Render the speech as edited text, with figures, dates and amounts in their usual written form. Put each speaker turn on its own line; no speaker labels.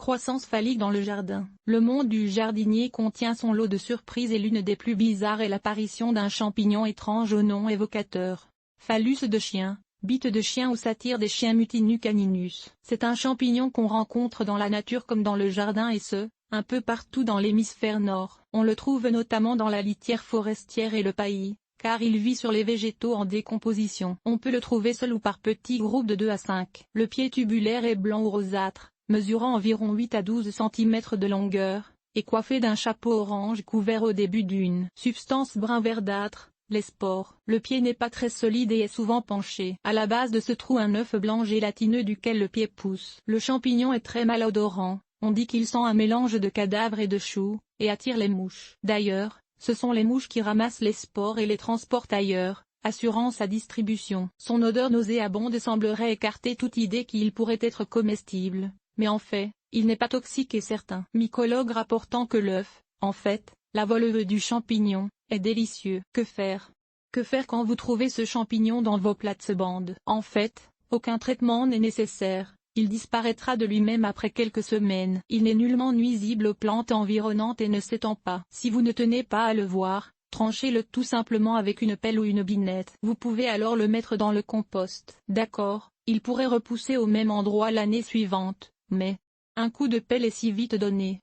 Croissance phallique dans le jardin. Le monde du jardinier contient son lot de surprises et l'une des plus bizarres est l'apparition d'un champignon étrange au nom évocateur. Phallus de chien, bite de chien ou satire des chiens Mutinus caninus. C'est un champignon qu'on rencontre dans la nature comme dans le jardin et ce, un peu partout dans l'hémisphère nord. On le trouve notamment dans la litière forestière et le paillis, car il vit sur les végétaux en décomposition. On peut le trouver seul ou par petits groupes de 2 à 5. Le pied tubulaire est blanc ou rosâtre, mesurant environ 8 à 12 cm de longueur, et coiffé d'un chapeau orange couvert au début d'une substance brun verdâtre, les spores. Le pied n'est pas très solide et est souvent penché. À la base de ce trou un œuf blanc gélatineux duquel le pied pousse. Le champignon est très malodorant, on dit qu'il sent un mélange de cadavres et de choux, et attire les mouches. D'ailleurs, ce sont les mouches qui ramassent les spores et les transportent ailleurs, assurant sa distribution. Son odeur nauséabonde semblerait écarter toute idée qu'il pourrait être comestible. Mais en fait, il n'est pas toxique et certain. Mycologue rapportant que l'œuf, en fait, la volve du champignon, est délicieux. Que faire? Que faire quand vous trouvez ce champignon dans vos plates-bandes? En fait, aucun traitement n'est nécessaire, il disparaîtra de lui-même après quelques semaines. Il n'est nullement nuisible aux plantes environnantes et ne s'étend pas. Si vous ne tenez pas à le voir, tranchez-le tout simplement avec une pelle ou une binette. Vous pouvez alors le mettre dans le compost. D'accord, il pourrait repousser au même endroit l'année suivante. Mais un coup de pelle est si vite donné.